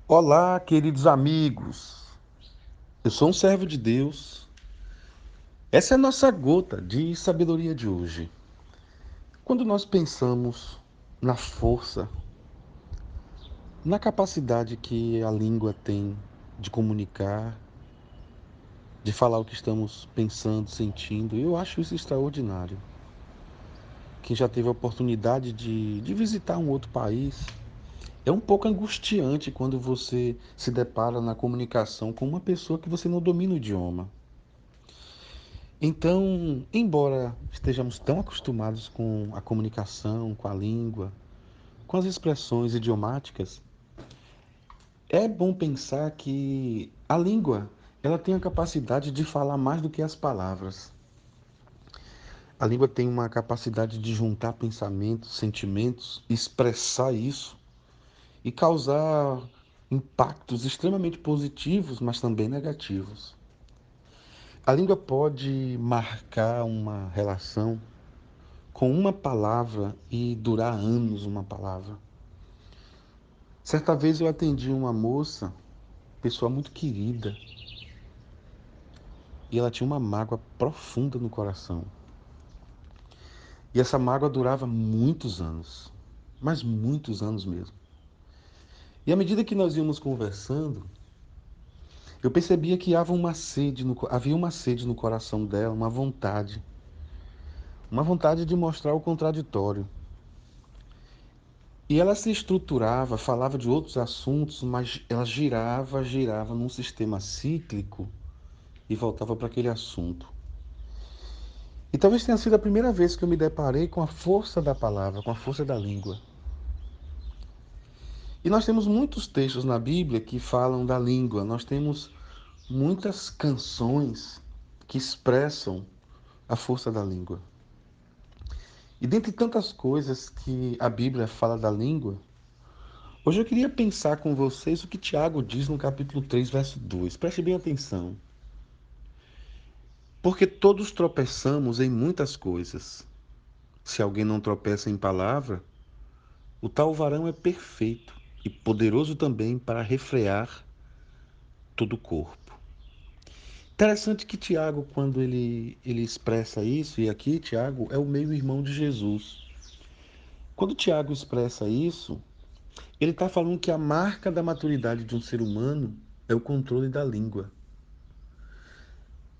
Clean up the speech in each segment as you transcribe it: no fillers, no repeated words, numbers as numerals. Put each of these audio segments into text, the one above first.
Olá, queridos amigos. Eu sou um servo de Deus. Essa é a nossa gota de sabedoria de hoje. Quando nós pensamos na força, na capacidade que a língua tem de comunicar, de falar o que estamos pensando, sentindo, eu acho isso extraordinário. Quem já teve a oportunidade de visitar um outro país, é um pouco angustiante quando você se depara na comunicação com uma pessoa que você não domina o idioma. Então, embora estejamos tão acostumados com a comunicação, com a língua, com as expressões idiomáticas, é bom pensar que a língua, ela tem a capacidade de falar mais do que as palavras. A língua tem uma capacidade de juntar pensamentos, sentimentos, expressar isso e causar impactos extremamente positivos, mas também negativos. A língua pode marcar uma relação com uma palavra e durar anos uma palavra. Certa vez eu atendi uma moça, pessoa muito querida, e ela tinha uma mágoa profunda no coração. E essa mágoa durava muitos anos, mas muitos anos mesmo. E à medida que nós íamos conversando, eu percebia que havia uma sede no coração dela, uma vontade de mostrar o contraditório. E ela se estruturava, falava de outros assuntos, mas ela girava num sistema cíclico e voltava para aquele assunto. E talvez tenha sido a primeira vez que eu me deparei com a força da palavra, com a força da língua. E nós temos muitos textos na Bíblia que falam da língua, nós temos muitas canções que expressam a força da língua. E dentre tantas coisas que a Bíblia fala da língua, hoje eu queria pensar com vocês o que Tiago diz no capítulo 3, verso 2. Preste bem atenção. Porque todos tropeçamos em muitas coisas. Se alguém não tropeça em palavra, o tal varão é perfeito e poderoso também para refrear todo o corpo. Interessante que Tiago, quando ele expressa isso, e aqui Tiago é o meio-irmão de Jesus. Quando Tiago expressa isso, ele está falando que a marca da maturidade de um ser humano é o controle da língua.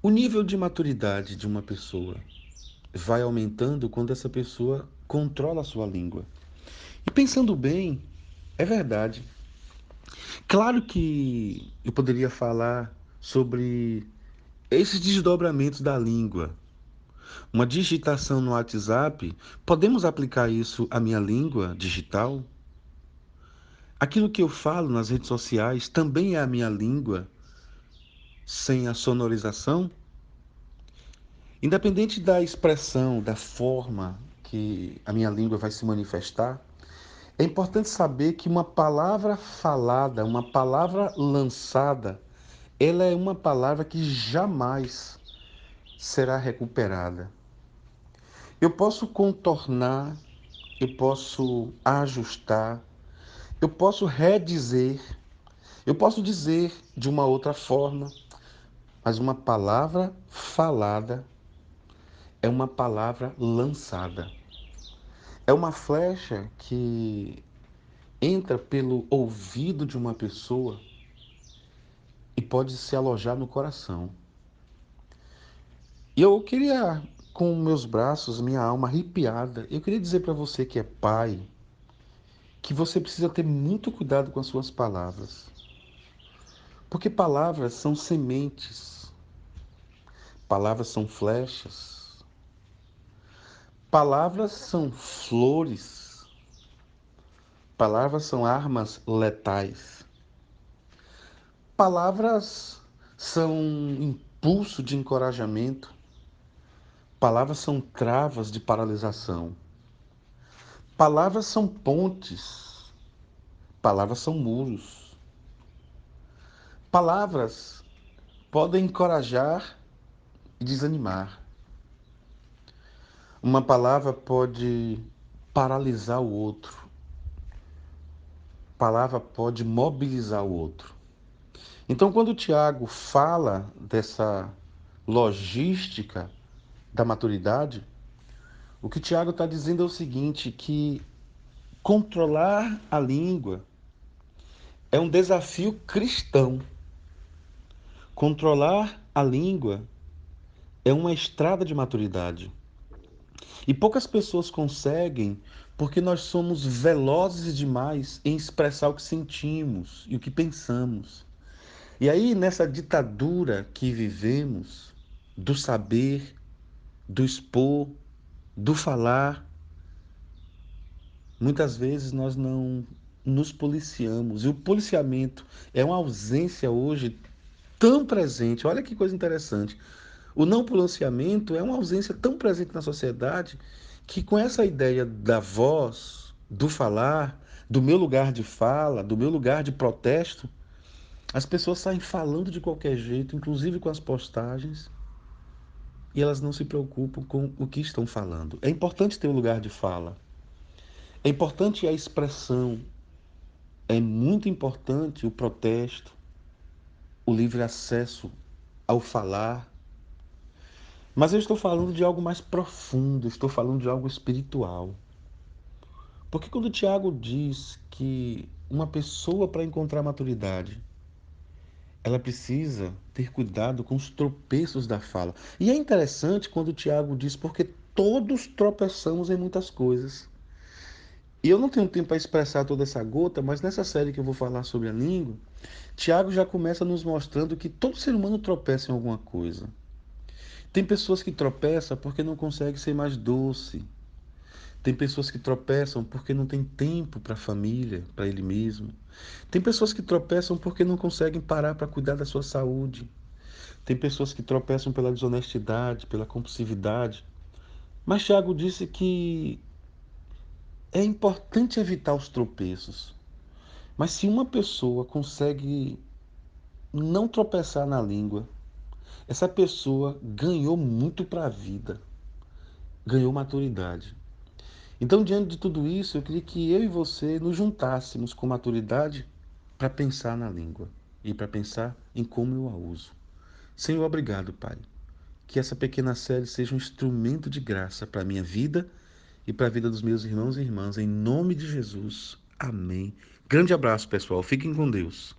O nível de maturidade de uma pessoa vai aumentando quando essa pessoa controla a sua língua. E pensando bem, é verdade. Claro que eu poderia falar sobre esses desdobramentos da língua. Uma digitação no WhatsApp, podemos aplicar isso à minha língua digital? Aquilo que eu falo nas redes sociais também é a minha língua sem a sonorização? Independente da expressão, da forma que a minha língua vai se manifestar, é importante saber que uma palavra falada, uma palavra lançada, ela é uma palavra que jamais será recuperada. Eu posso contornar, eu posso ajustar, eu posso redizer, eu posso dizer de uma outra forma, mas uma palavra falada é uma palavra lançada. É uma flecha que entra pelo ouvido de uma pessoa e pode se alojar no coração. E eu queria, com meus braços, minha alma arrepiada, eu queria dizer para você que é pai, que você precisa ter muito cuidado com as suas palavras. Porque palavras são sementes, palavras são flechas, palavras são flores, palavras são armas letais, palavras são impulso de encorajamento, palavras são travas de paralisação, palavras são pontes, palavras são muros, palavras podem encorajar e desanimar. Uma palavra pode paralisar o outro. palavra pode mobilizar o outro. Então, quando o Tiago fala dessa logística da maturidade, o que o Tiago está dizendo é o seguinte, que controlar a língua é um desafio cristão. Controlar a língua é uma estrada de maturidade. E poucas pessoas conseguem porque nós somos velozes demais em expressar o que sentimos e o que pensamos. E aí, nessa ditadura que vivemos, do saber, do expor, do falar, muitas vezes nós não nos policiamos. E o policiamento é uma ausência hoje tão presente. Olha que coisa interessante. O não policiamento é uma ausência tão presente na sociedade que, com essa ideia da voz, do falar, do meu lugar de fala, do meu lugar de protesto, as pessoas saem falando de qualquer jeito, inclusive com as postagens, e elas não se preocupam com o que estão falando. É importante ter um lugar de fala. É importante a expressão. É muito importante o protesto, o livre acesso ao falar. Mas eu estou falando de algo mais profundo, estou falando de algo espiritual. Porque quando o Tiago diz que uma pessoa, para encontrar maturidade, ela precisa ter cuidado com os tropeços da fala. E é interessante quando o Tiago diz, porque todos tropeçamos em muitas coisas. E eu não tenho tempo para expressar toda essa gota, mas nessa série que eu vou falar sobre a língua, Tiago já começa nos mostrando que todo ser humano tropeça em alguma coisa. Tem pessoas que tropeçam porque não conseguem ser mais doce. Tem pessoas que tropeçam porque não tem tempo para a família, para ele mesmo. Tem pessoas que tropeçam porque não conseguem parar para cuidar da sua saúde. Tem pessoas que tropeçam pela desonestidade, pela compulsividade. Mas Tiago disse que é importante evitar os tropeços. Mas se uma pessoa consegue não tropeçar na língua, essa pessoa ganhou muito para a vida, ganhou maturidade. Então, diante de tudo isso, eu queria que eu e você nos juntássemos com maturidade para pensar na língua e para pensar em como eu a uso. Senhor, obrigado, Pai. Que essa pequena série seja um instrumento de graça para a minha vida e para a vida dos meus irmãos e irmãs. Em nome de Jesus. Amém. Grande abraço, pessoal. Fiquem com Deus.